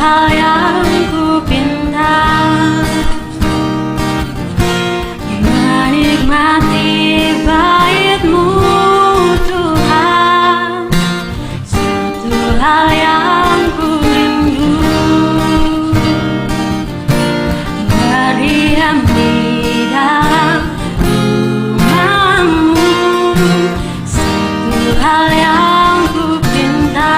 hal yang ku pinta, menikmati bait-Mu Tuhan. Satu hal yang ku rindu, berdiam di dalam rumah-Mu. Satu hal yang ku pinta,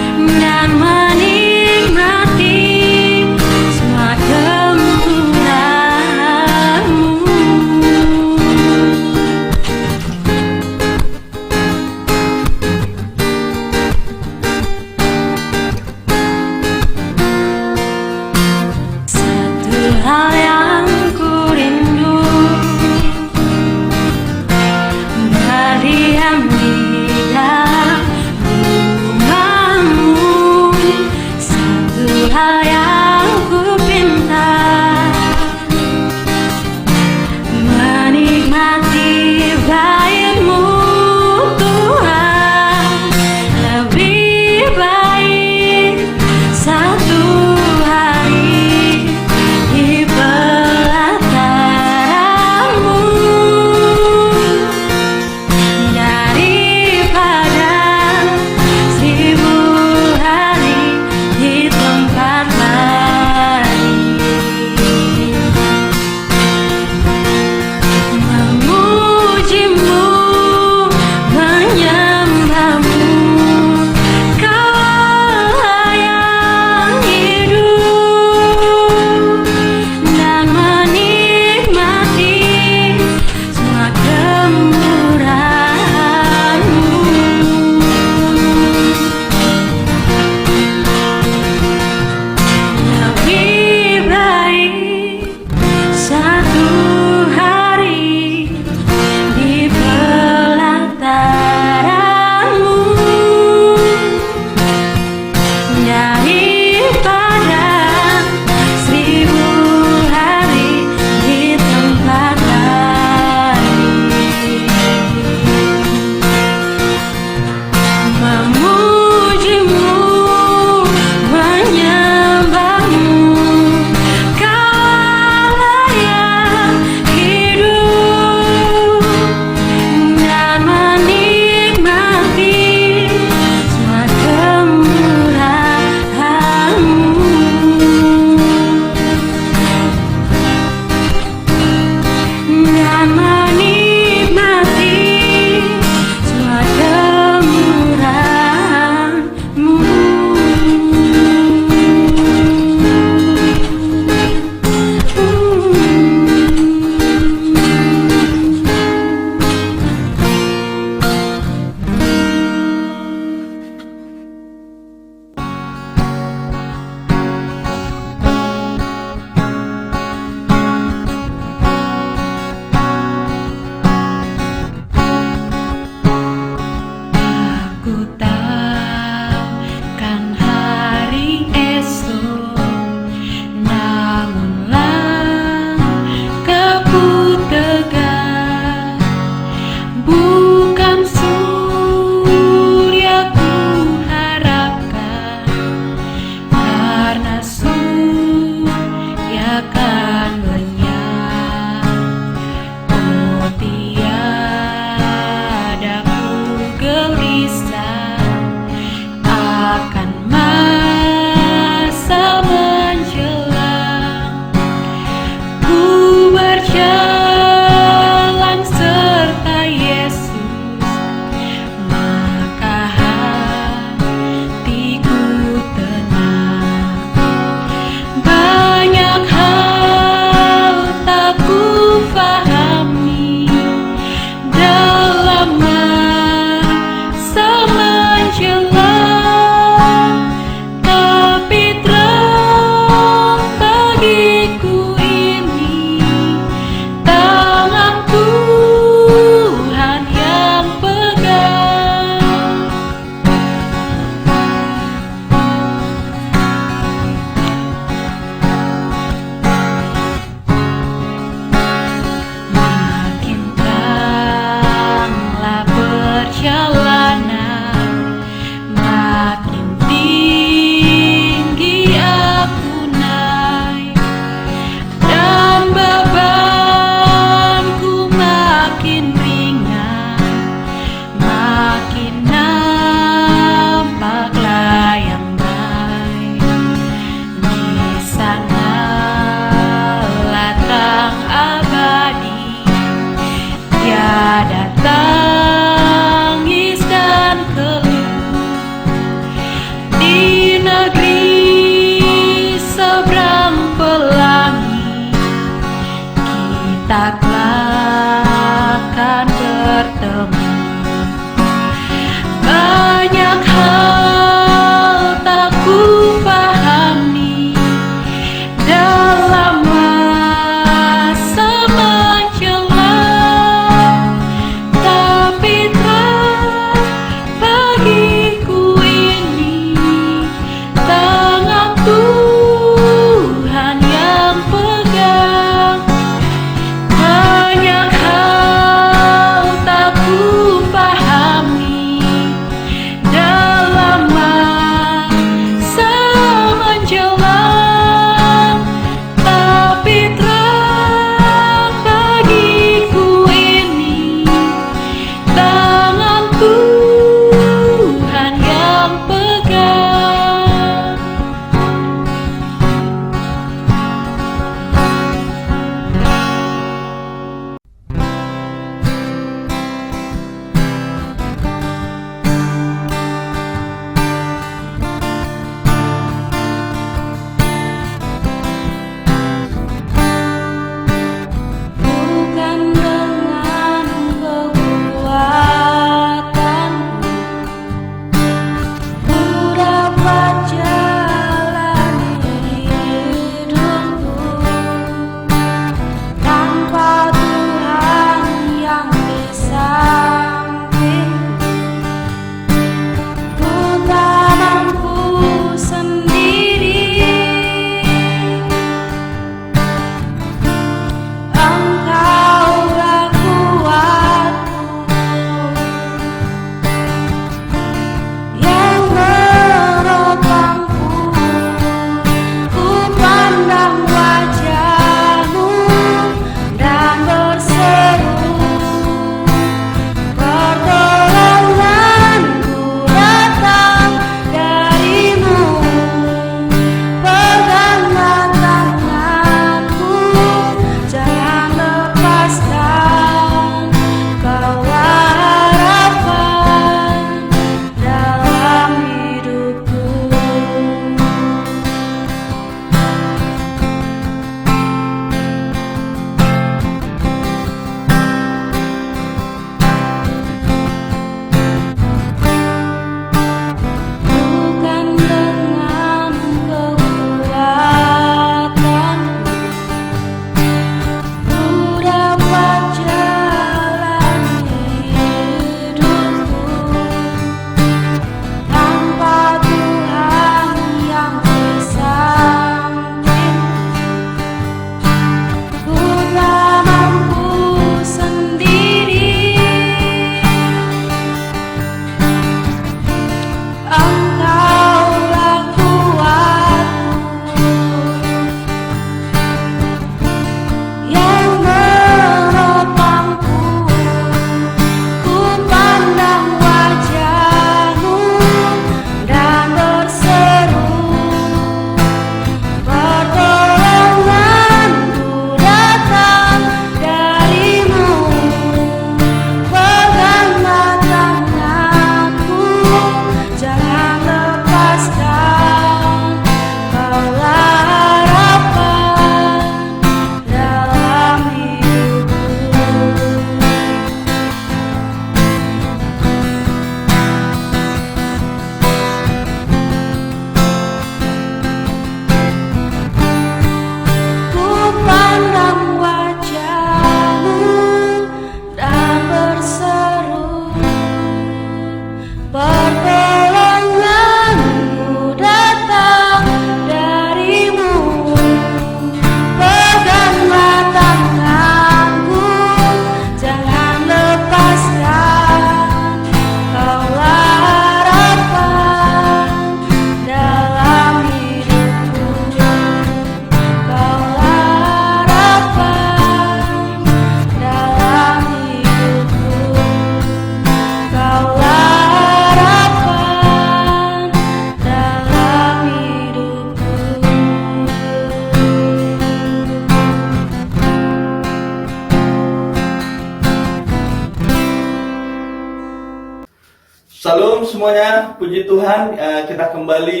semuanya, puji Tuhan, kita kembali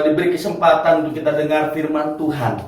diberi kesempatan untuk kita dengar firman Tuhan.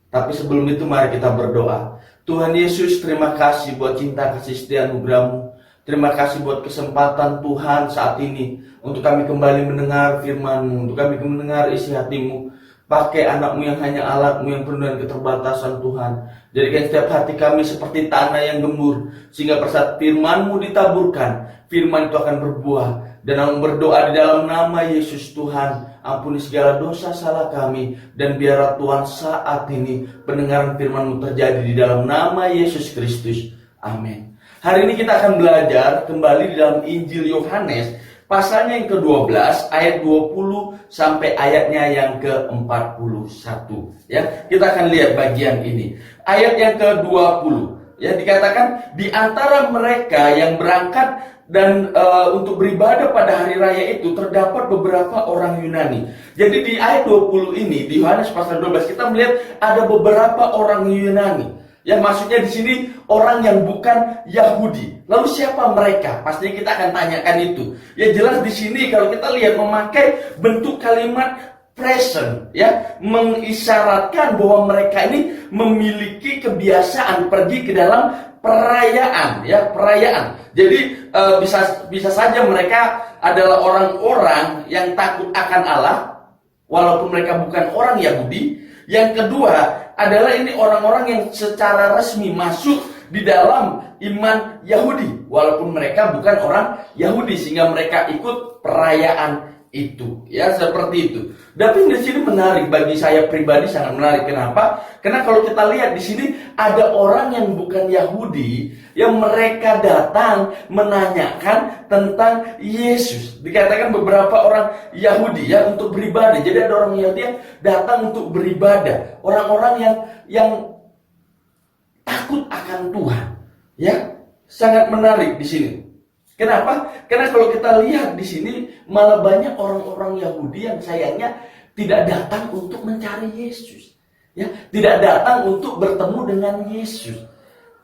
Tapi sebelum itu mari kita berdoa. Tuhan Yesus, terima kasih buat cinta kasih setia anugerah-Mu. Terima kasih buat kesempatan Tuhan saat ini untuk kami kembali mendengar firman-Mu, untuk kami mendengar isi hati-Mu. Pakai anak-Mu yang hanya alat-Mu yang penuh dengan keterbatasan Tuhan. Jadikan setiap hati kami seperti tanah yang gembur, sehingga pada saat firman-Mu ditaburkan, firman itu akan berbuah. Dan aku berdoa di dalam nama Yesus Tuhan, ampuni segala dosa salah kami, dan biarlah Tuhan saat ini pendengaran firman-Mu terjadi di dalam nama Yesus Kristus. Amin. Hari ini kita akan belajar kembali di dalam Injil Yohanes, pasalnya yang ke-12, ayat 20 sampai ayatnya yang ke-41. Ya, kita akan lihat bagian ini. Ayat yang ke-20, ya, dikatakan di antara mereka yang berangkat dan untuk beribadah pada hari raya itu terdapat beberapa orang Yunani. Jadi di ayat 20 ini di Yohanes pasal 12 kita melihat ada beberapa orang Yunani. Ya, maksudnya di sini orang yang bukan Yahudi. Lalu siapa mereka? Pastinya kita akan tanyakan itu. Ya, jelas di sini kalau kita lihat memakai bentuk kalimat present, ya, mengisyaratkan bahwa mereka ini memiliki kebiasaan pergi ke dalam perayaan, ya, perayaan. Jadi bisa saja mereka adalah orang-orang yang takut akan Allah, walaupun mereka bukan orang Yahudi. Yang kedua adalah ini orang-orang yang secara resmi masuk di dalam iman Yahudi, walaupun mereka bukan orang Yahudi, sehingga mereka ikut perayaan itu, ya, seperti itu. Tapi di sini menarik, bagi saya pribadi sangat menarik. Kenapa? Karena kalau kita lihat di sini ada orang yang bukan Yahudi yang mereka datang menanyakan tentang Yesus. Dikatakan beberapa orang Yahudi, ya, untuk beribadah. Jadi ada orang Yahudi yang datang untuk beribadah. Orang-orang yang takut akan Tuhan, ya, sangat menarik di sini. Kenapa? Karena kalau kita lihat di sini malah banyak orang-orang Yahudi yang sayangnya tidak datang untuk mencari Yesus, ya, tidak datang untuk bertemu dengan Yesus.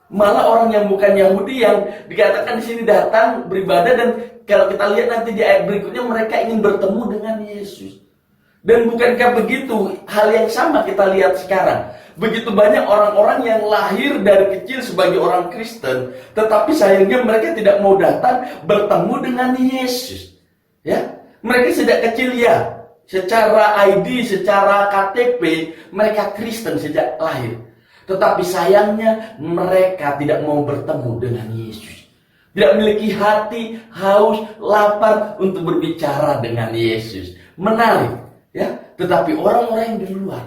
Malah orang yang bukan Yahudi yang dikatakan di sini datang beribadah, dan kalau kita lihat nanti di ayat berikutnya mereka ingin bertemu dengan Yesus. Dan bukankah begitu hal yang sama kita lihat sekarang? Begitu banyak orang-orang yang lahir dari kecil sebagai orang Kristen, tetapi sayangnya mereka tidak mau datang bertemu dengan Yesus. Ya, mereka sejak kecil, ya, secara ID, secara KTP mereka Kristen sejak lahir. Tetapi sayangnya mereka tidak mau bertemu dengan Yesus. Tidak memiliki hati haus, lapar untuk berbicara dengan Yesus. Menarik, ya. Tetapi orang-orang yang di luar,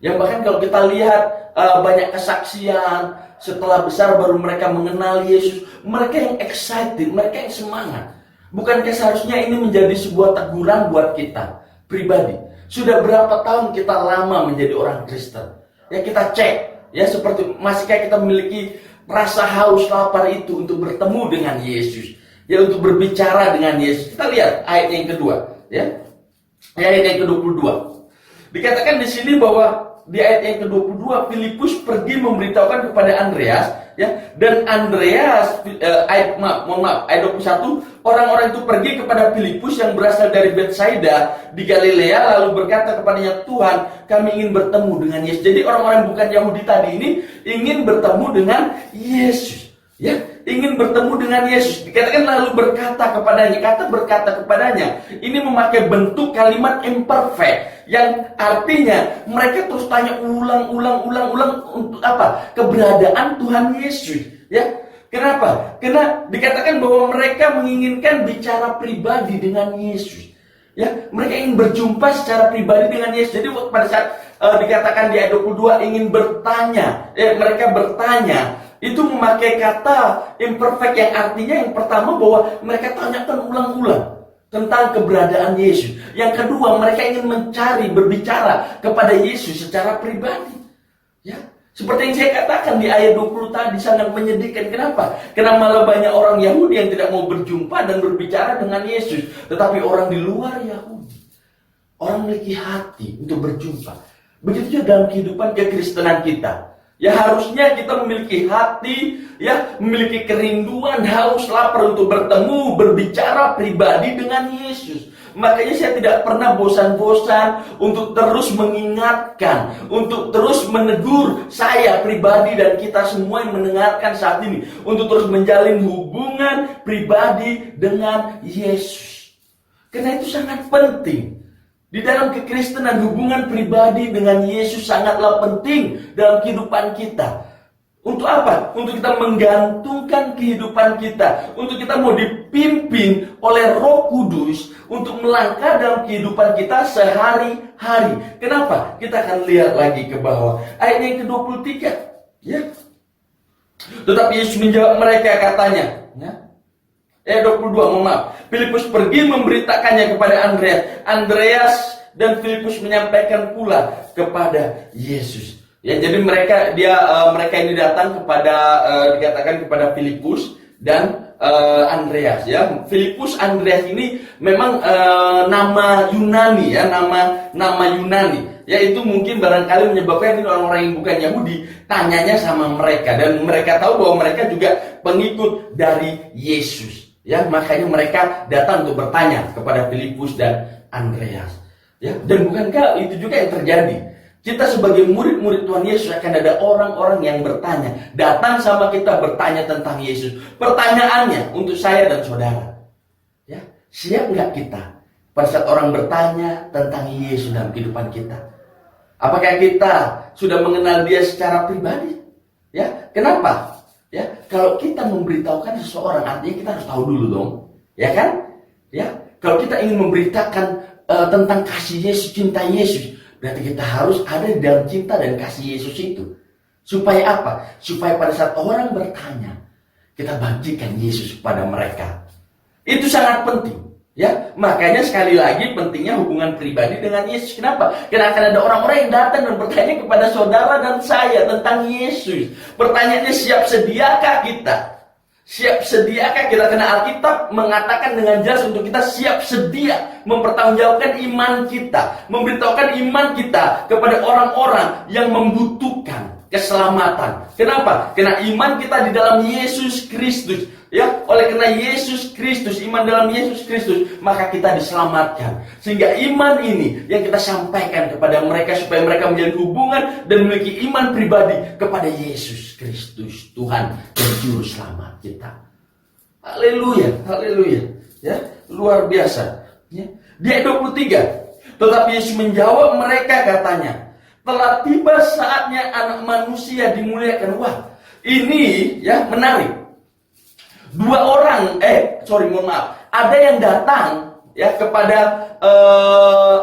yang bahkan kalau kita lihat banyak kesaksian, setelah besar baru mereka mengenal Yesus, mereka yang excited, mereka yang semangat. Bukankah seharusnya ini menjadi sebuah teguran buat kita pribadi? Sudah berapa tahun kita lama menjadi orang Kristen? Ya, kita cek, ya, seperti masihkah kita memiliki rasa haus lapar itu untuk bertemu dengan Yesus, ya, untuk berbicara dengan Yesus. Kita lihat ayat yang kedua, ya, ayat yang ke-22. Dikatakan di sini bahwa di ayat yang ke-22 Filipus pergi memberitahukan kepada Andreas, ya, dan Andreas ayat 21, orang-orang itu pergi kepada Filipus yang berasal dari Betsaida di Galilea, lalu berkata kepadanya, Tuhan, kami ingin bertemu dengan Yesus. Jadi orang-orang bukan Yahudi tadi ini ingin bertemu dengan Yesus, ya, ingin bertemu dengan Yesus. Dikatakan lalu berkata kepadanya. Kata berkata kepadanya ini memakai bentuk kalimat imperfect, yang artinya mereka terus tanya ulang untuk apa? Keberadaan Tuhan Yesus, ya. Kenapa? Karena dikatakan bahwa mereka menginginkan bicara pribadi dengan Yesus, ya. Mereka ingin berjumpa secara pribadi dengan Yesus. Jadi pada saat dikatakan di ayat 22 ingin bertanya, mereka bertanya, itu memakai kata imperfect yang artinya yang pertama bahwa mereka tanyakan ulang-ulang tentang keberadaan Yesus. Yang kedua, mereka ingin mencari, berbicara kepada Yesus secara pribadi, ya. Seperti yang saya katakan di ayat 20 tadi, sangat menyedihkan. Kenapa? Karena malah banyak orang Yahudi yang tidak mau berjumpa dan berbicara dengan Yesus. Tetapi orang di luar Yahudi, orang memiliki hati untuk berjumpa. Begitu juga dalam kehidupan kekristenan kita. Ya harusnya kita memiliki hati, ya memiliki kerinduan, haus, lapar untuk bertemu, berbicara pribadi dengan Yesus. Makanya saya tidak pernah bosan-bosan untuk terus mengingatkan, untuk terus menegur saya pribadi dan kita semua yang mendengarkan saat ini, untuk terus menjalin hubungan pribadi dengan Yesus. Karena itu sangat penting. Di dalam kekristenan, hubungan pribadi dengan Yesus sangatlah penting dalam kehidupan kita. Untuk apa? Untuk kita menggantungkan kehidupan kita. Untuk kita mau dipimpin oleh Roh Kudus untuk melangkah dalam kehidupan kita sehari-hari. Kenapa? Kita akan lihat lagi ke bawah. Ayat yang ke-23. Ya. Tetapi Yesus menjawab mereka katanya. Ya. Ayat 22, maaf. Filipus pergi memberitakannya kepada Andreas. Andreas dan Filipus menyampaikan pula kepada Yesus. Ya, jadi mereka ini datang kepada dikatakan kepada Filipus dan Andreas. Ya, Filipus Andreas ini memang nama Yunani, ya, nama Yunani. Ya, itu mungkin barangkali menyebabkan ini orang-orang yang bukan Yahudi tanyanya sama mereka, dan mereka tahu bahwa mereka juga pengikut dari Yesus. Ya, makanya mereka datang untuk bertanya kepada Filipus dan Andreas. Ya, dan bukankah itu juga yang terjadi? Kita sebagai murid-murid Tuhan Yesus akan ada orang-orang yang bertanya, datang sama kita bertanya tentang Yesus. Pertanyaannya untuk saya dan saudara, ya, siap nggak kita pada saat orang bertanya tentang Yesus dalam kehidupan kita? Apakah kita sudah mengenal Dia secara pribadi? Ya, kenapa? Ya, kalau kita memberitahukan seseorang, artinya kita harus tahu dulu dong, ya kan? Ya, kalau kita ingin memberitakan tentang kasih Yesus, cinta Yesus, berarti kita harus ada di dalam cinta dan kasih Yesus itu. Supaya apa? Supaya pada saat orang bertanya, kita bagikan Yesus kepada mereka. Itu sangat penting. Ya, makanya sekali lagi pentingnya hubungan pribadi dengan Yesus. Kenapa? Karena akan ada orang-orang yang datang dan bertanya kepada saudara dan saya tentang Yesus. Pertanyaannya, siap sediakah kita? Siap sediakah kita? Karena Alkitab mengatakan dengan jelas untuk kita siap sedia mempertanggungjawabkan iman kita, memberitahukan iman kita kepada orang-orang yang membutuhkan keselamatan. Kenapa? Karena iman kita di dalam Yesus Kristus. Ya, oleh karena Yesus Kristus, iman dalam Yesus Kristus, maka kita diselamatkan. Sehingga iman ini yang kita sampaikan kepada mereka supaya mereka menjalin hubungan dan memiliki iman pribadi kepada Yesus Kristus, Tuhan dan Juru Selamat kita. Haleluya, haleluya. Ya, luar biasa. Ya. Di ayat 23, tetapi Yesus menjawab mereka katanya, telah tiba saatnya Anak Manusia dimuliakan. Wah, ini ya menarik. Ada yang datang ya kepada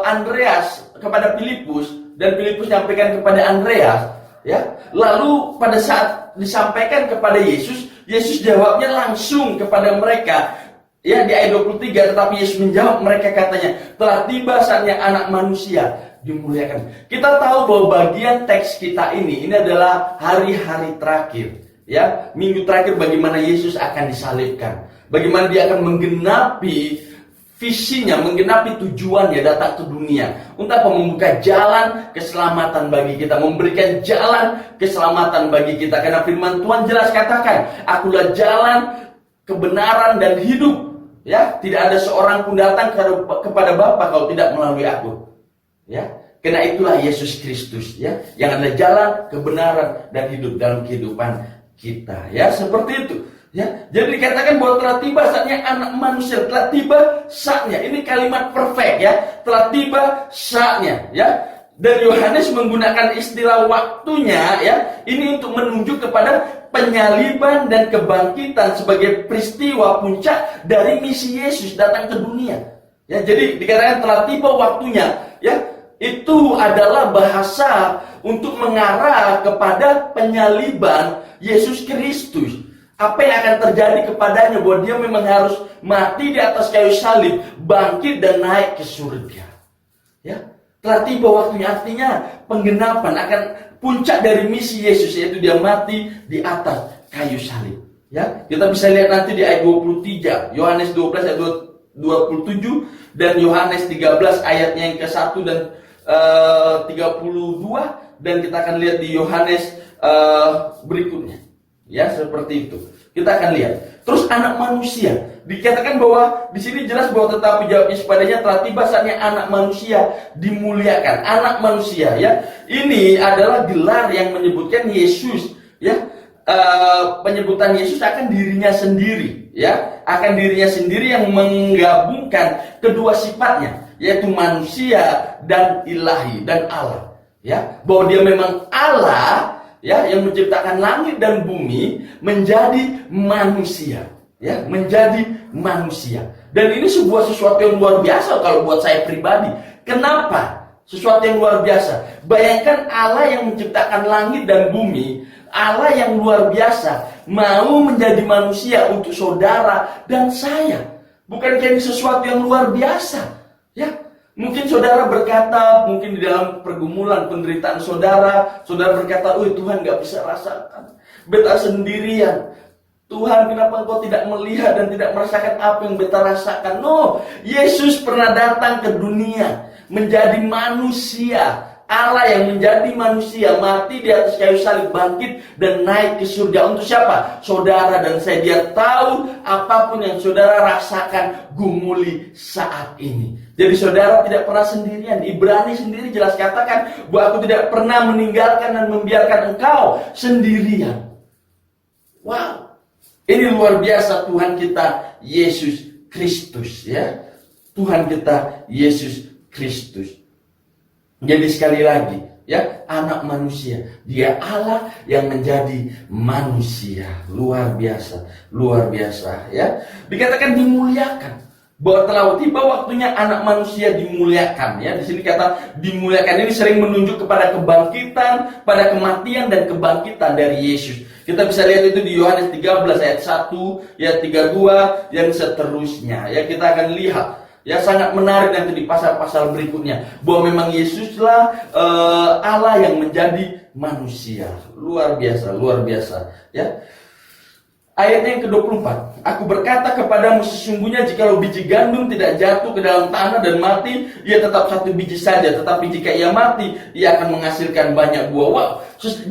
Andreas, kepada Filipus, dan Filipus menyampaikan kepada Andreas, ya. Lalu pada saat disampaikan kepada Yesus, Yesus jawabnya langsung kepada mereka. Ya, di ayat 23, tetapi Yesus menjawab mereka katanya, telah tiba saatnya Anak Manusia dimuliakan. Kita tahu bahwa bagian teks kita ini adalah hari-hari terakhir. Ya, minggu terakhir bagaimana Yesus akan disalibkan, bagaimana Dia akan menggenapi visinya, menggenapi tujuannya datang ke dunia untuk apa? Membuka jalan keselamatan bagi kita, memberikan jalan keselamatan bagi kita. Karena firman Tuhan jelas katakan, akulah jalan, kebenaran dan hidup. Ya, tidak ada seorang pun datang kepada Bapa kalau tidak melalui aku. Ya, karena itulah Yesus Kristus, ya, yang adalah jalan, kebenaran dan hidup dalam kehidupan kita. Ya, seperti itu. Ya, jadi dikatakan bahwa telah tiba saatnya Anak Manusia, telah tiba saatnya. Ini kalimat perfect, ya. Telah tiba saatnya, ya. Dan Yohanes menggunakan istilah waktunya, ya. Ini untuk menunjuk kepada penyaliban dan kebangkitan sebagai peristiwa puncak dari misi Yesus datang ke dunia. Ya, jadi dikatakan telah tiba waktunya, ya. Itu adalah bahasa untuk mengarah kepada penyaliban Yesus Kristus. Apa yang akan terjadi kepadanya, bahwa Dia memang harus mati di atas kayu salib, bangkit dan naik ke surga. Ya, telah tiba waktunya, artinya penggenapan akan puncak dari misi Yesus, yaitu Dia mati di atas kayu salib. Ya, kita bisa lihat nanti di ayat 23, Yohanes 12 ayat 27 dan Yohanes 13 ayatnya yang ke-1 dan 32 dan kita akan lihat di Yohanes berikutnya. Ya, seperti itu. Kita akan lihat. Terus anak manusia, dikatakan bahwa di sini jelas bahwa tetapi jawabnya sepadanya telah tiba saatnya anak manusia dimuliakan. Anak manusia, ya. Ini adalah gelar yang menyebutkan Yesus, ya. Penyebutan Yesus akan dirinya sendiri, ya. Akan dirinya sendiri yang menggabungkan kedua sifatnya, yaitu manusia dan ilahi dan Allah, ya. Bahwa dia memang Allah, ya, yang menciptakan langit dan bumi menjadi manusia, ya, menjadi manusia. Dan ini sesuatu yang luar biasa kalau buat saya pribadi. Kenapa? Sesuatu yang luar biasa. Bayangkan Allah yang menciptakan langit dan bumi, Allah yang luar biasa mau menjadi manusia untuk saudara dan saya. Bukankah ini sesuatu yang luar biasa? Ya. Mungkin saudara berkata, mungkin di dalam pergumulan penderitaan saudara berkata, "Oh Tuhan gak bisa rasakan, beta sendirian. Tuhan, kenapa engkau tidak melihat dan tidak merasakan apa yang beta rasakan?" No, Yesus pernah datang ke dunia menjadi manusia. Allah yang menjadi manusia, mati di atas kayu salib, bangkit dan naik ke surga. Untuk siapa? Saudara dan saya. Dia tahu apapun yang saudara rasakan gumuli saat ini. Jadi saudara tidak pernah sendirian. Ibrani sendiri jelas katakan bahwa aku tidak pernah meninggalkan dan membiarkan engkau sendirian. Wow, ini luar biasa Tuhan kita Yesus Kristus, ya. Tuhan kita Yesus Kristus. Jadi sekali lagi, ya, anak manusia, dia Allah yang menjadi manusia. Luar biasa, ya. Dikatakan dimuliakan, bahwa telah tiba waktunya anak manusia dimuliakan, ya. Di sini kata dimuliakan ini sering menunjuk kepada kebangkitan, pada kematian dan kebangkitan dari Yesus. Kita bisa lihat itu di Yohanes 13 ayat 1, ya 32 dan seterusnya. Ya, kita akan lihat. Ya, sangat menarik nanti di pasal-pasal berikutnya bahwa memang Yesuslah Allah yang menjadi manusia. Luar biasa, ya. Ayatnya yang ke-24. Aku berkata kepadamu, sesungguhnya jikalau biji gandum tidak jatuh ke dalam tanah dan mati, ia tetap satu biji saja. Tetapi jika ia mati, ia akan menghasilkan banyak buah. Wow.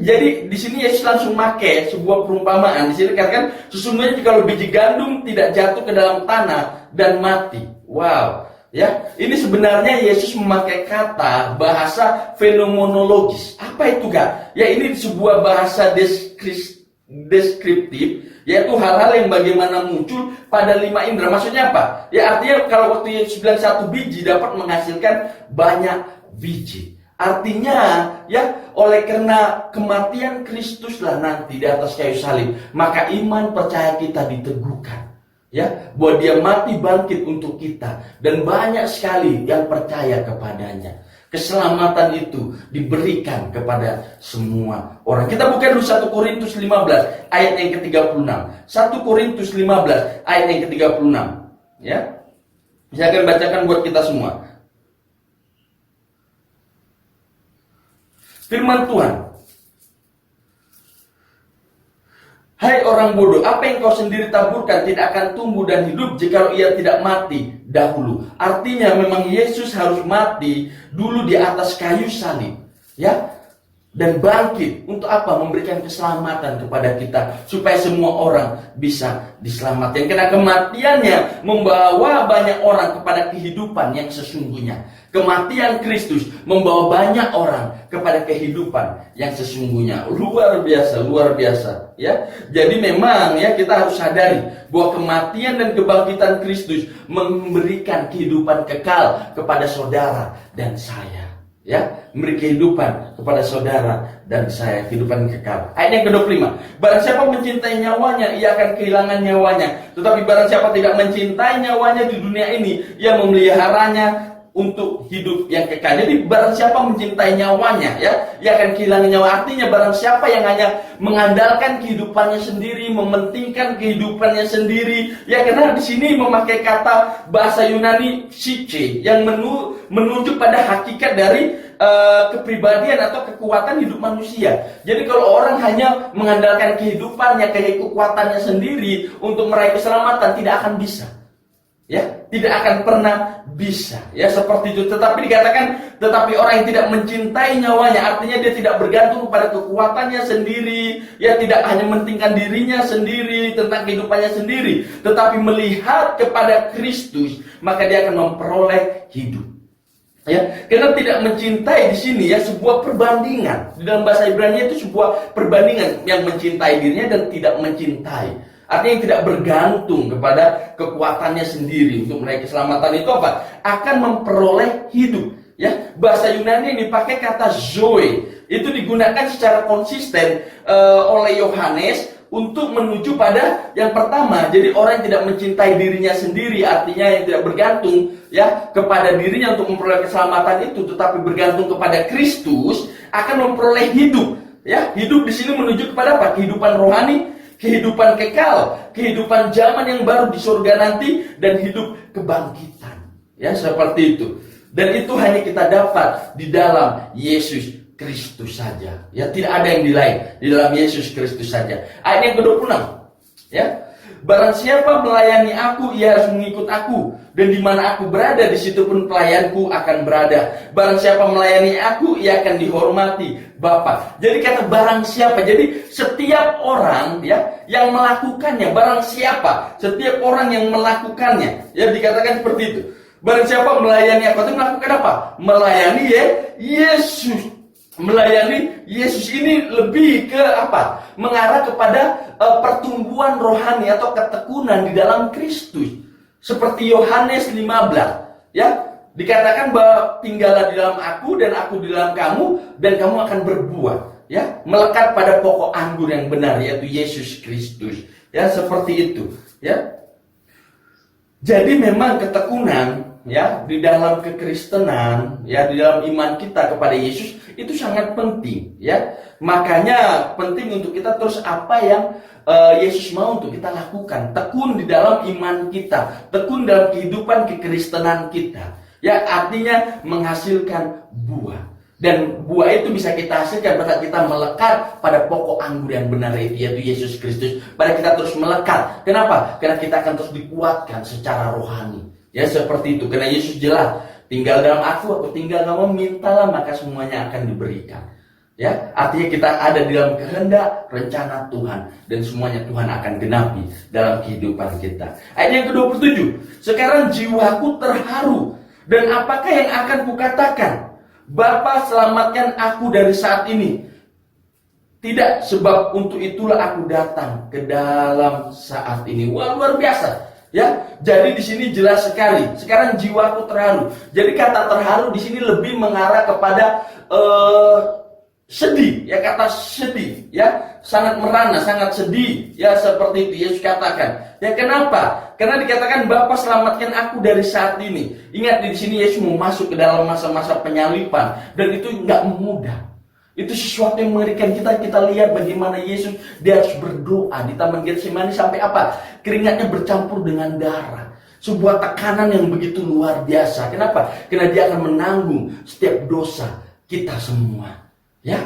Jadi di sini Yesus langsung pakai sebuah perumpamaan. Di sini katakan, sesungguhnya jikalau biji gandum tidak jatuh ke dalam tanah dan mati. Wow, ya, ini sebenarnya Yesus memakai kata bahasa fenomenologis. Apa itu, Kak? Ya, ini sebuah bahasa deskriptif, yaitu hal-hal yang bagaimana muncul pada 5 indera. Maksudnya apa? Ya, artinya kalau waktu Yesus bilang satu biji dapat menghasilkan banyak biji. Artinya, ya, oleh karena kematian Kristuslah nanti di atas kayu salib, maka iman percaya kita diteguhkan. Ya, bahwa dia mati bangkit untuk kita, dan banyak sekali yang percaya kepadanya. Keselamatan itu diberikan kepada semua orang. Kita buka dulu 1 Korintus 15 ayat yang ke-36. 1 Korintus 15 ayat yang ke-36. Ya. Saya akan bacakan buat kita semua. Firman Tuhan. Hai orang bodoh, apa yang kau sendiri taburkan tidak akan tumbuh dan hidup jika ia tidak mati dahulu. Artinya memang Yesus harus mati dulu di atas kayu salib, ya, dan bangkit untuk apa? Memberikan keselamatan kepada kita supaya semua orang bisa diselamatkan. Karena kematiannya membawa banyak orang kepada kehidupan yang sesungguhnya. Kematian Kristus membawa banyak orang kepada kehidupan yang sesungguhnya. Luar biasa, ya. Jadi memang, ya, kita harus sadari bahwa kematian dan kebangkitan Kristus memberikan kehidupan kekal kepada saudara dan saya. Ya, memberi kehidupan kepada saudara dan saya, kehidupan kekal. Ayat yang ke-25. Barang siapa mencintai nyawanya, ia akan kehilangan nyawanya. Tetapi barang siapa tidak mencintai nyawanya di dunia ini, ia memeliharanya untuk hidup yang kekal. Jadi barang siapa mencintai nyawanya, ya, ia akan kehilangan nyawa. Artinya barang siapa yang hanya mengandalkan kehidupannya sendiri, mementingkan kehidupannya sendiri, ya, karena di sini memakai kata bahasa Yunani psyche yang menunjuk pada hakikat dari kepribadian atau kekuatan hidup manusia. Jadi kalau orang hanya mengandalkan kehidupannya, kekuatannya sendiri untuk meraih keselamatan, tidak akan bisa. Ya, tidak akan pernah bisa. Ya, seperti itu. Tetapi dikatakan, tetapi orang yang tidak mencintai nyawanya, artinya dia tidak bergantung pada kekuatannya sendiri, ya tidak hanya mementingkan dirinya sendiri, tentang kehidupannya sendiri, tetapi melihat kepada Kristus, maka dia akan memperoleh hidup. Ya, karena tidak mencintai di sini ya sebuah perbandingan. Di dalam bahasa Ibrani itu sebuah perbandingan yang mencintai dirinya dan tidak mencintai. Artinya yang tidak bergantung kepada kekuatannya sendiri untuk meraih keselamatan itu apa? Akan memperoleh hidup. Ya, bahasa Yunani yang dipakai kata zoe itu digunakan secara konsisten oleh Yohanes untuk menuju pada yang pertama. Jadi orang yang tidak mencintai dirinya sendiri, artinya yang tidak bergantung ya kepada dirinya untuk memperoleh keselamatan itu, tetapi bergantung kepada Kristus, akan memperoleh hidup. Ya, hidup di sini menuju kepada apa? Kehidupan rohani, kehidupan kekal, kehidupan zaman yang baru di surga nanti, dan hidup kebangkitan. Ya, seperti itu. Dan itu hanya kita dapat di dalam Yesus Kristus saja. Ya, tidak ada yang lain di dalam Yesus Kristus saja. Ayat yang ke-26. Ya. Barang siapa melayani aku, ia harus mengikut aku, dan di mana aku berada, di situ pun pelayanku akan berada. Barang siapa melayani aku, ia akan dihormati Bapa. Jadi kata barang siapa, jadi setiap orang ya yang melakukannya, barang siapa, setiap orang yang melakukannya, ya dikatakan seperti itu. Barang siapa melayani aku, itu melakukan apa? Melayani ya Yesus. Melayani Yesus ini lebih ke apa? Mengarah kepada pertumbuhan rohani atau ketekunan di dalam Kristus. Seperti Yohanes 15, ya. Dikatakan bahwa tinggallah di dalam aku dan aku di dalam kamu, dan kamu akan berbuah, ya. Melekat pada pokok anggur yang benar, yaitu Yesus Kristus. Ya, seperti itu, ya. Jadi memang ketekunan ya di dalam kekristenan, ya di dalam iman kita kepada Yesus itu sangat penting, ya. Makanya penting untuk kita terus apa yang Yesus mau untuk kita lakukan, tekun di dalam iman kita, tekun dalam kehidupan kekristenan kita, ya artinya menghasilkan buah. Dan buah itu bisa kita hasilkan pada kita melekat pada pokok anggur yang benar, yaitu Yesus Kristus. Pada kita terus melekat. Kenapa? Karena kita akan terus dikuatkan secara rohani. Ya seperti itu. Karena Yesus jelas, tinggal dalam aku tinggal kamu, mintalah maka semuanya akan diberikan. Ya, artinya kita ada di dalam kehendak rencana Tuhan, dan semuanya Tuhan akan genapi dalam kehidupan kita. Ayat yang ke-27. Sekarang jiwaku terharu, dan apakah yang akan kukatakan? Bapa, selamatkan aku dari saat ini. Tidak, sebab untuk itulah aku datang ke dalam saat ini. Wah, luar biasa. Ya, jadi di sini jelas sekali. Sekarang jiwaku terharu. Jadi kata terharu di sini lebih mengarah kepada sedih, ya kata sedih, ya sangat merana, sangat sedih, ya seperti itu Yesus katakan. Ya kenapa? Karena dikatakan Bapa, selamatkan aku dari saat ini. Ingat di sini Yesus mau masuk ke dalam masa-masa penyalipan, dan itu nggak mudah. Itu sesuatu yang mengerikan. Kita lihat bagaimana Yesus dia harus berdoa di Taman Getsemani sampai apa? Keringatnya bercampur dengan darah. Sebuah tekanan yang begitu luar biasa. Kenapa? Karena dia akan menanggung setiap dosa kita semua. Ya,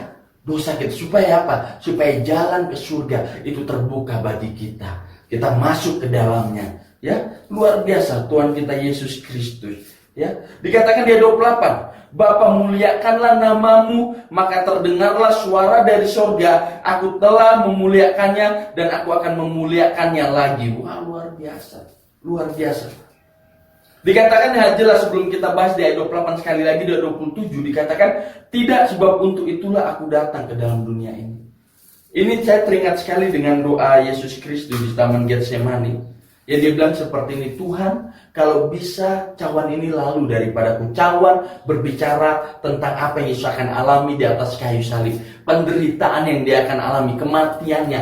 dosa kita. Supaya apa? Supaya jalan ke surga itu terbuka bagi kita. Kita masuk ke dalamnya. Ya, luar biasa Tuhan kita Yesus Kristus. Ya, dikatakan di ayat 28, Bapa, muliakanlah namamu, maka terdengarlah suara dari sorga, aku telah memuliakannya dan aku akan memuliakannya lagi. Wah, luar biasa, luar biasa. Dikatakan jelas sebelum kita bahas di ayat 28 sekali lagi di ayat 27 dikatakan, tidak, sebab untuk itulah aku datang ke dalam dunia ini. Ini saya teringat sekali dengan doa Yesus Kristus di Taman Getsemani. Ya dia bilang seperti ini, Tuhan, kalau bisa cawan ini lalu daripadaku. Cawan berbicara tentang apa yang Yesus akan alami di atas kayu salib, penderitaan yang dia akan alami, kematiannya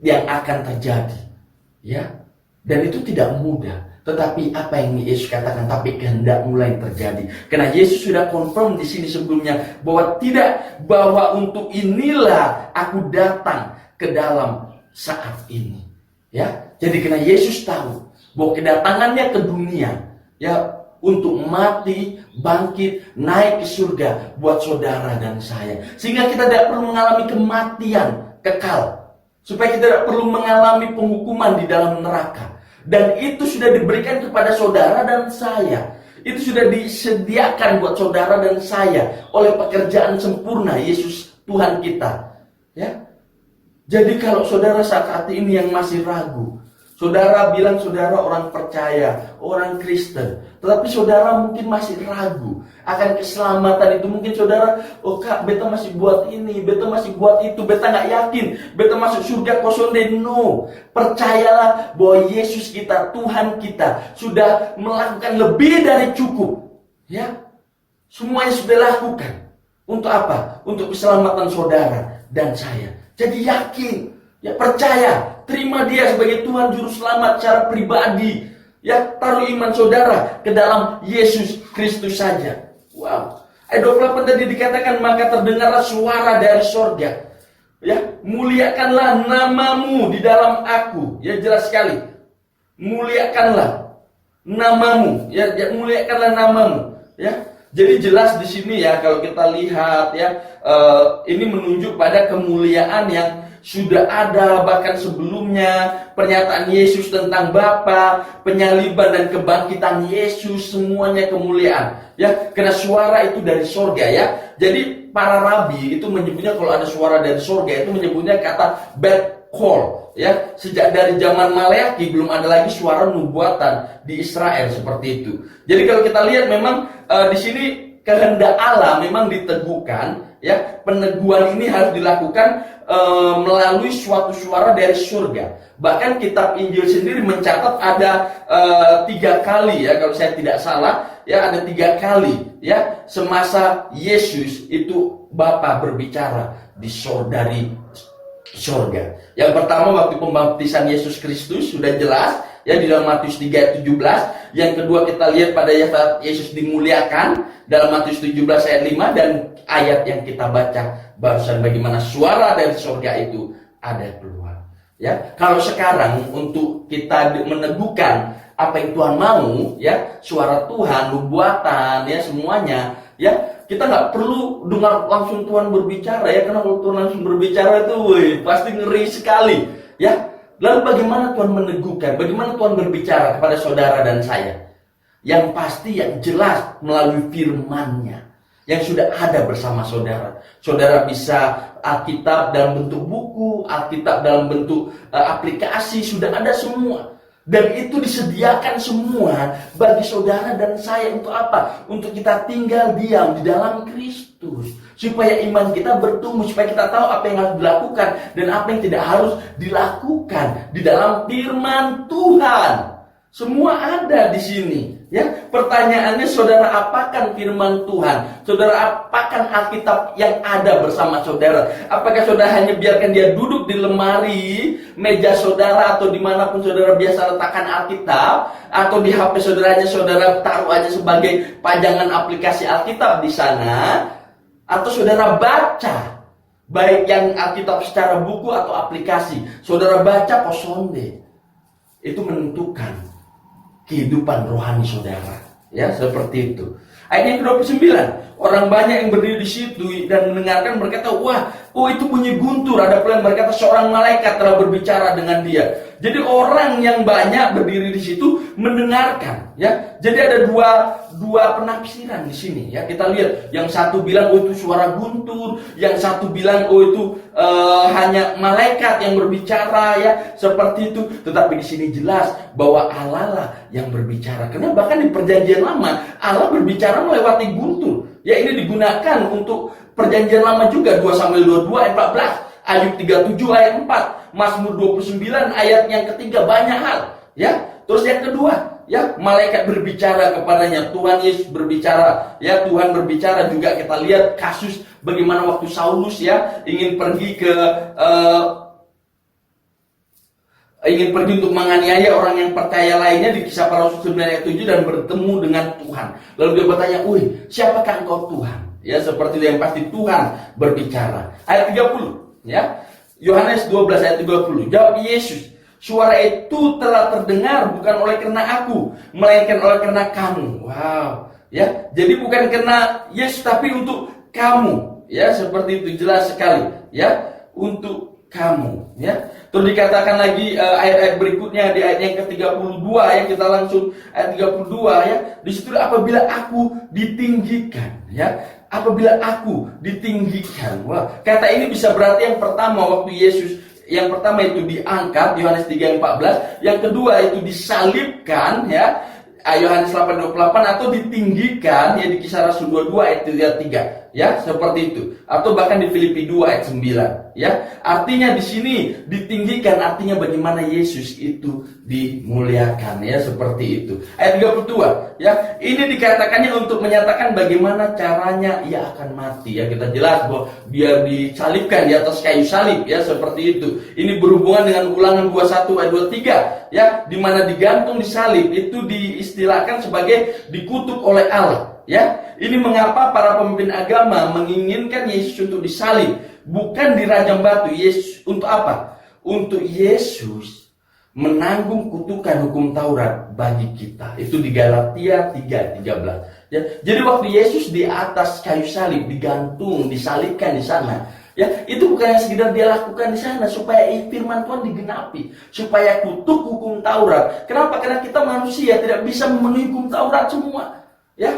yang akan terjadi. Ya, dan itu tidak mudah. Tetapi apa yang Yesus katakan, tapi kehendak mulai terjadi. Karena Yesus sudah confirm di sini sebelumnya bahwa tidak, bahwa untuk inilah aku datang ke dalam saat ini. Ya, jadi karena Yesus tahu bahwa kedatangannya ke dunia, ya untuk mati, bangkit, naik ke surga buat saudara dan saya, sehingga kita tidak perlu mengalami kematian kekal, supaya kita tidak perlu mengalami penghukuman di dalam neraka. Dan itu sudah diberikan kepada saudara dan saya. Itu sudah disediakan buat saudara dan saya oleh pekerjaan sempurna Yesus Tuhan kita. Ya. Jadi kalau saudara saat ini yang masih ragu, saudara bilang saudara orang percaya, orang Kristen, tetapi saudara mungkin masih ragu akan keselamatan itu. Mungkin saudara, oh kak, beta masih buat ini, beta masih buat itu, beta nggak yakin, beta masuk surga kosong deh. No, percayalah bahwa Yesus kita, Tuhan kita, sudah melakukan lebih dari cukup. Ya, semuanya sudah lakukan. Untuk apa? Untuk keselamatan saudara dan saya. Jadi yakin, ya percaya, terima dia sebagai Tuhan Juru Selamat secara pribadi. Ya, taruh iman saudara ke dalam Yesus Kristus saja. Wow. Ayat 28 tadi dikatakan, maka terdengarlah suara dari sorga. Ya, muliakanlah namamu di dalam aku. Ya, jelas sekali. Muliakanlah namamu. Ya, muliakanlah namamu. Ya. Jadi jelas di sini ya, kalau kita lihat ya, ini menunjuk pada kemuliaan yang sudah ada bahkan sebelumnya, pernyataan Yesus tentang Bapa, penyaliban dan kebangkitan Yesus, semuanya kemuliaan. Ya, karena suara itu dari sorga ya. Jadi para rabi itu menyebutnya, kalau ada suara dari sorga itu menyebutnya kata bad call. Ya, sejak dari zaman Maleaki belum ada lagi suara nubuatan di Israel seperti itu. Jadi kalau kita lihat memang di sini kehendak Allah memang diteguhkan, ya. Peneguhan ini harus dilakukan melalui suatu suara dari surga. Bahkan kitab Injil sendiri mencatat ada 3 kali ya, kalau saya tidak salah, ya ada 3 kali ya semasa Yesus itu Bapa berbicara dari surga. Yang pertama waktu pembaptisan Yesus Kristus sudah jelas ya di dalam Matius 3 ayat 17. Yang kedua kita lihat pada saat Yesus dimuliakan dalam Matius 17 ayat 5, dan ayat yang kita baca barusan bagaimana suara dari surga itu ada keluar. Ya, kalau sekarang untuk kita meneguhkan apa yang Tuhan mau, ya suara Tuhan, nubuatan, ya semuanya, ya kita nggak perlu dengar langsung Tuhan berbicara ya, karena kalau Tuhan langsung berbicara itu, pasti ngeri sekali, ya. Lalu bagaimana Tuhan meneguhkan, bagaimana Tuhan berbicara kepada saudara dan saya? Yang pasti, yang jelas melalui firman-Nya yang sudah ada bersama saudara. Saudara bisa Alkitab dalam bentuk buku, Alkitab dalam bentuk aplikasi, sudah ada semua. Dan itu disediakan semua bagi saudara dan saya untuk apa? Untuk kita tinggal diam di dalam Kristus. Supaya iman kita bertumbuh, supaya kita tahu apa yang harus dilakukan dan apa yang tidak harus dilakukan di dalam firman Tuhan. Semua ada di sini. Ya, pertanyaannya saudara apakan firman Tuhan? Saudara apakan Alkitab yang ada bersama saudara? Apakah saudara hanya biarkan dia duduk di lemari, meja saudara, atau dimanapun saudara biasa letakkan Alkitab, atau di HP saudaranya saudara taruh aja sebagai pajangan aplikasi Alkitab di sana, atau saudara baca, baik yang Alkitab secara buku atau aplikasi, saudara baca posonde, itu menentukan kehidupan rohani saudara, ya seperti itu. Ayat yang ke-29, orang banyak yang berdiri di situ dan mendengarkan berkata, wah, itu bunyi guntur. Ada pula yang berkata seorang malaikat telah berbicara dengan dia. Jadi orang yang banyak berdiri di situ mendengarkan, ya. Jadi ada dua penafsiran di sini, ya. Kita lihat, yang satu bilang itu suara guntur, yang satu bilang itu hanya malaikat yang berbicara, ya, seperti itu. Tetapi di sini jelas bahwa Allah lah yang berbicara. Karena bahkan di Perjanjian Lama Allah berbicara melewati guntur. Ya, ini digunakan untuk Perjanjian Lama juga, 2 Samuel 22 ayat 14. Ayub 37 ayat 4, Mazmur 29 ayat yang ketiga, banyak hal, ya. Terus yang kedua, ya, malaikat berbicara kepadanya, Tuhan Yesus berbicara, ya, Tuhan berbicara juga. Kita lihat kasus bagaimana waktu Saulus, ya, ingin pergi untuk menganiaya orang yang percaya lainnya di Kisah Para Rasul 9 ayat 7 dan bertemu dengan Tuhan. Lalu dia bertanya, siapakah engkau Tuhan? Ya, seperti itu, yang pasti Tuhan berbicara. Ayat 30. Ya, Yohanes 12 ayat 30. Jawab Yesus, suara itu telah terdengar bukan oleh karena aku, melainkan oleh karena kamu. Wow, ya. Jadi bukan karena Yesus tapi untuk kamu. Ya, seperti itu, jelas sekali. Ya, untuk kamu, ya. Terus dikatakan lagi ayat-ayat berikutnya di ayat yang ke-32 ya, kita langsung ayat 32 ya. Di situ apabila aku ditinggikan, ya. Apabila aku ditinggikan. Wah, kata ini bisa berarti yang pertama waktu Yesus yang pertama itu diangkat, Yohanes 3:14, yang kedua itu disalibkan ya, Yohanes 8:28, atau ditinggikan ya di Kisah Rasul 22 ayat 3 ya, seperti itu. Atau bahkan di Filipi 2 ayat 9 ya. Artinya di sini ditinggikan artinya bagaimana Yesus itu dimuliakan ya, seperti itu. Ayat 32 ya. Ini dikatakannya untuk menyatakan bagaimana caranya ia akan mati ya. Kita jelas bahwa dia disalibkan di atas kayu salib ya, seperti itu. Ini berhubungan dengan Ulangan 21 ayat 23 ya, di mana digantung di salib itu diistilahkan sebagai dikutuk oleh Allah. Ya, ini mengapa para pemimpin agama menginginkan Yesus untuk disalib, bukan dirajam batu. Yesus untuk apa? Untuk Yesus menanggung kutukan hukum Taurat bagi kita. Itu di Galatia 3:13. Ya, jadi waktu Yesus di atas kayu salib digantung, disalibkan di sana. Ya, itu bukan yang sekedar dia lakukan di sana supaya firman Tuhan digenapi, supaya kutuk hukum Taurat. Kenapa? Karena kita manusia tidak bisa memenuhi hukum Taurat semua. Ya,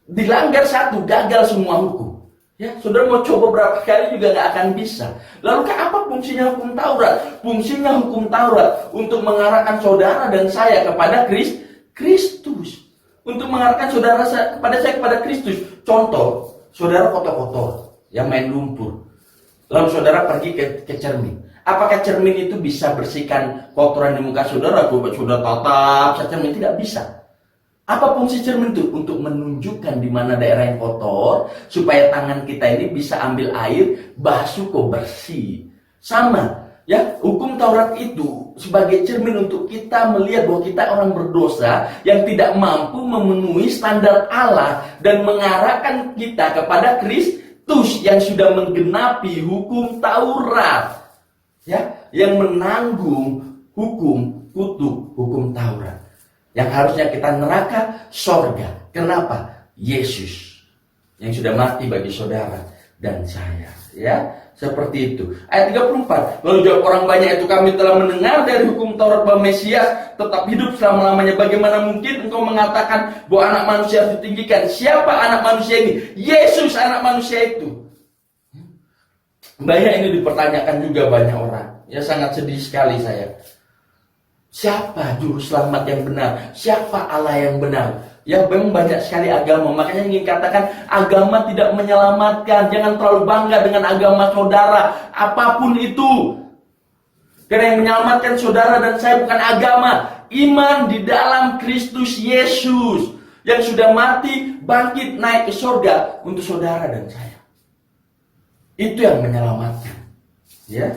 dilanggar satu, gagal semua hukum. Ya, saudara mau coba berapa kali juga nggak akan bisa. Lalu apa fungsinya hukum Taurat? Fungsinya hukum Taurat untuk mengarahkan saudara dan saya kepada Kristus. Untuk mengarahkan saudara kepada Kristus. Contoh, saudara kotor-kotor, yang main lumpur. Lalu saudara pergi ke cermin. Apakah cermin itu bisa bersihkan kotoran di muka saudara? Sudah tatap cermin, tidak bisa. Apa fungsi cermin itu? Untuk menunjukkan di mana daerah yang kotor, supaya tangan kita ini bisa ambil air, basuh kok bersih. Sama, ya, hukum Taurat itu sebagai cermin untuk kita melihat bahwa kita orang berdosa yang tidak mampu memenuhi standar Allah dan mengarahkan kita kepada Kristus yang sudah menggenapi hukum Taurat, ya, yang menanggung kutuk hukum Taurat. Yang harusnya kita neraka, sorga. Kenapa? Yesus yang sudah mati bagi saudara dan saya. Ya, seperti itu. Ayat 34. Lalu jawab orang banyak itu, kami telah mendengar dari hukum Taurat bahwa Mesias tetap hidup selama-lamanya. Bagaimana mungkin engkau mengatakan bahwa anak manusia harus ditinggikan? Siapa anak manusia ini? Yesus anak manusia itu. Banyak ini dipertanyakan juga banyak orang. Ya, sangat sedih sekali saya. Siapa juru selamat yang benar? Siapa Allah yang benar? Ya, memang banyak sekali agama. Makanya ingin katakan agama tidak menyelamatkan. Jangan terlalu bangga dengan agama saudara, apapun itu. Karena yang menyelamatkan saudara dan saya bukan agama, iman di dalam Kristus Yesus yang sudah mati, bangkit, naik ke surga untuk saudara dan saya. Itu yang menyelamatkan. Ya.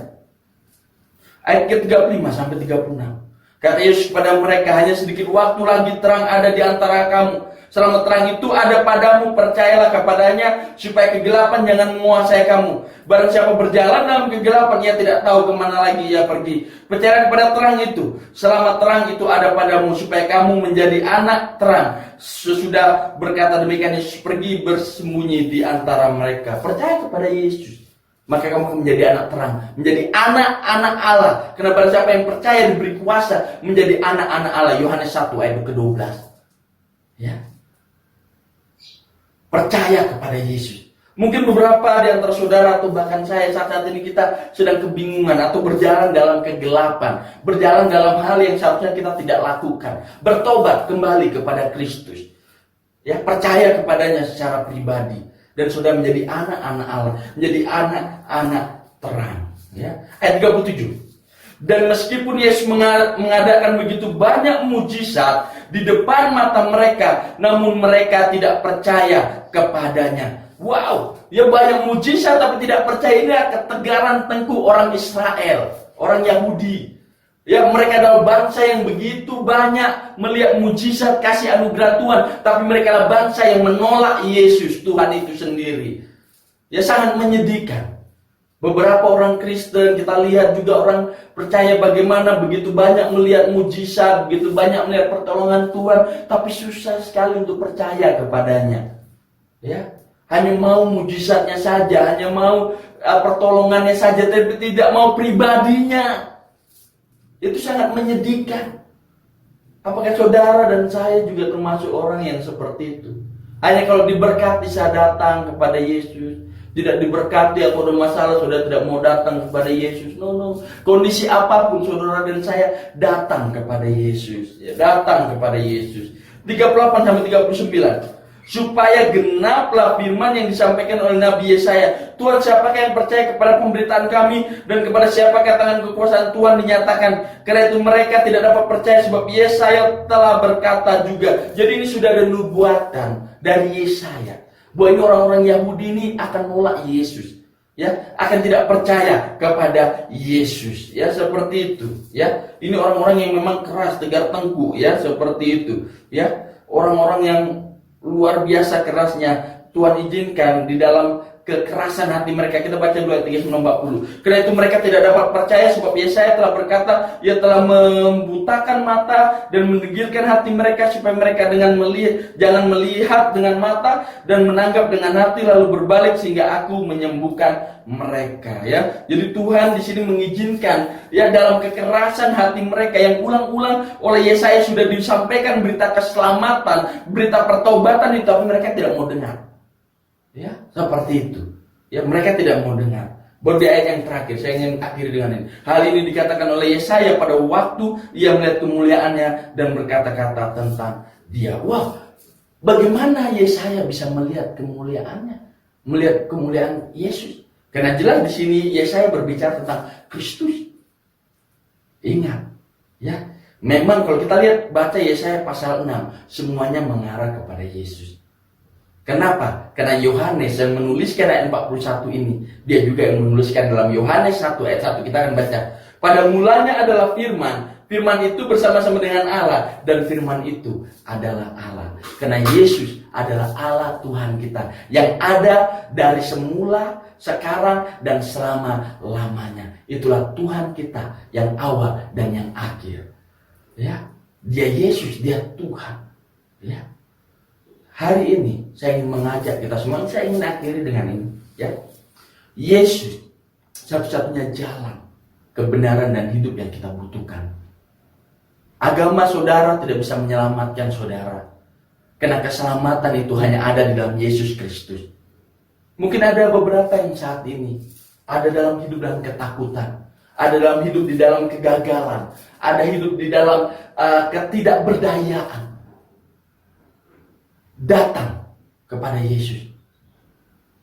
Ayat ke-35 sampai 36. Kata Yesus kepada mereka, hanya sedikit waktu lagi terang ada di antara kamu. Selama terang itu ada padamu, percayalah kepadanya, supaya kegelapan jangan menguasai kamu. Barang siapa berjalan dalam kegelapan, ia tidak tahu kemana lagi ia pergi. Percayalah kepada terang itu. Selama terang itu ada padamu, supaya kamu menjadi anak terang. Sesudah berkata demikian, Yesus pergi bersembunyi di antara mereka. Percaya kepada Yesus, maka kamu akan menjadi anak terang, menjadi anak-anak Allah. Karena barang siapa yang percaya diberi kuasa menjadi anak-anak Allah. Yohanes 1 ayat ke-12. Ya. Percaya kepada Yesus. Mungkin beberapa di antara saudara atau bahkan saya saat ini kita sedang kebingungan atau berjalan dalam kegelapan, berjalan dalam hal yang seharusnya kita tidak lakukan. Bertobat kembali kepada Kristus. Ya, percaya kepadanya secara pribadi. Dan sudah menjadi anak-anak Allah, menjadi anak-anak terang. Ya. Ayat 37. Dan meskipun Yesus mengadakan begitu banyak mujizat di depan mata mereka, namun mereka tidak percaya kepadanya. Wow, ya banyak mujizat tapi tidak percaya. Ini ketegaran tengkuk orang Israel, orang Yahudi. Ya, mereka adalah bangsa yang begitu banyak melihat mujizat kasih anugerah Tuhan, tapi mereka adalah bangsa yang menolak Yesus, Tuhan itu sendiri. Ya, sangat menyedihkan. Beberapa orang Kristen kita lihat juga orang percaya bagaimana begitu banyak melihat mujizat, begitu banyak melihat pertolongan Tuhan, tapi susah sekali untuk percaya kepadanya. Ya, hanya mau mujizatnya saja, hanya mau pertolongannya saja, tapi tidak mau pribadinya. Itu sangat menyedihkan. Apakah saudara dan saya juga termasuk orang yang seperti itu? Hanya kalau diberkati saya datang kepada Yesus. Tidak diberkati atau ada masalah, saudara tidak mau datang kepada Yesus. No. Kondisi apapun saudara dan saya datang kepada Yesus. Ya, datang kepada Yesus. 38-39. Supaya genaplah firman yang disampaikan oleh Nabi Yesaya. Tuhan, siapakah yang percaya kepada pemberitaan kami, dan kepada siapakah tangan kekuasaan Tuhan dinyatakan? Karena itu mereka tidak dapat percaya, sebab Yesaya telah berkata juga. Jadi ini sudah ada nubuatan dari Yesaya bahwa ini orang-orang Yahudi ini akan nolak Yesus, ya, akan tidak percaya kepada Yesus, ya, seperti itu, ya. Ini orang-orang yang memang keras, tegar tengkuk, ya, seperti itu, ya. Orang-orang yang luar biasa kerasnya. Tuhan izinkan di dalam kekerasan hati mereka. Kita baca 2 ayat 39-40. Karena itu mereka tidak dapat percaya, sebab Yesaya telah berkata, ia telah membutakan mata dan menegirkan hati mereka, supaya mereka jangan melihat dengan mata dan menanggap dengan hati, lalu berbalik sehingga aku menyembuhkan mereka, ya. Jadi Tuhan di sini mengizinkan, ya, dalam kekerasan hati mereka yang ulang-ulang oleh Yesaya sudah disampaikan berita keselamatan, berita pertobatan itu, tapi mereka tidak mau dengar. Ya, seperti itu. Ya, mereka tidak mau dengar. Baru di ayat yang terakhir, saya ingin akhiri dengan ini. Hal ini dikatakan oleh Yesaya pada waktu ia melihat kemuliaannya dan berkata-kata tentang dia. Wah, bagaimana Yesaya bisa melihat kemuliaannya? Melihat kemuliaan Yesus. Karena jelas di sini Yesaya berbicara tentang Kristus. Ingat, ya. Memang kalau kita lihat baca Yesaya pasal 6, semuanya mengarah kepada Yesus. Kenapa? Karena Yohanes yang menuliskan ayat 41 ini, dia juga yang menuliskan dalam Yohanes 1 ayat 1. Kita akan baca. Pada mulanya adalah firman. Firman itu bersama-sama dengan Allah, dan firman itu adalah Allah. Karena Yesus adalah Allah Tuhan kita yang ada dari semula, sekarang, dan selama-lamanya. Itulah Tuhan kita yang awal dan yang akhir. Ya, dia Yesus, dia Tuhan. Ya. Hari ini saya ingin mengajak kita semua, saya ingin akhiri dengan ini, ya. Yesus satu-satunya jalan kebenaran dan hidup yang kita butuhkan. Agama saudara tidak bisa menyelamatkan saudara, karena keselamatan itu hanya ada di dalam Yesus Kristus. Mungkin ada beberapa yang saat ini ada dalam hidup dalam ketakutan, ada dalam hidup di dalam kegagalan, ada hidup di dalam ketidakberdayaan. Datang kepada Yesus.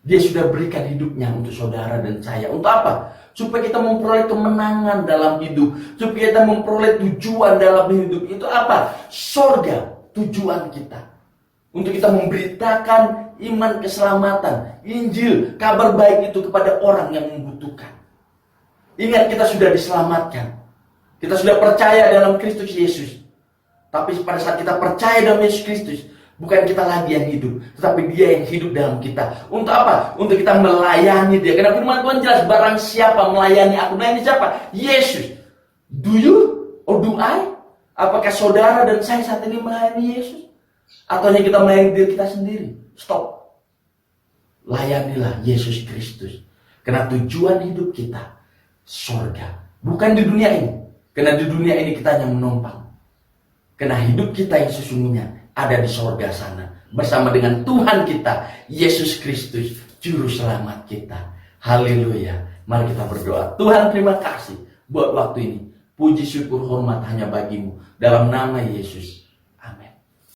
Dia sudah berikan hidupnya untuk saudara dan saya. Untuk apa? Supaya kita memperoleh kemenangan dalam hidup, supaya kita memperoleh tujuan dalam hidup. Itu apa? Surga, tujuan kita. Untuk kita memberitakan iman keselamatan, Injil, kabar baik itu kepada orang yang membutuhkan. Ingat, kita sudah diselamatkan. Kita sudah percaya dalam Kristus Yesus. Tapi pada saat kita percaya dalam Yesus Kristus, bukan kita lagi yang hidup, tetapi dia yang hidup dalam kita. Untuk apa? Untuk kita melayani dia. Karena firman Tuhan jelas, barang siapa melayani aku. Melayani siapa? Yesus. Do you or do I? Apakah saudara dan saya saat ini melayani Yesus? Atau hanya kita melayani diri kita sendiri? Stop. Layanilah Yesus Kristus. Karena tujuan hidup kita surga. Bukan di dunia ini. Karena di dunia ini kita hanya menumpang. Karena hidup kita yang sesungguhnya ada di sorga sana, bersama dengan Tuhan kita, Yesus Kristus, Juru Selamat kita. Haleluya. Mari kita berdoa. Tuhan, terima kasih buat waktu ini. Puji syukur hormat hanya bagimu. Dalam nama Yesus.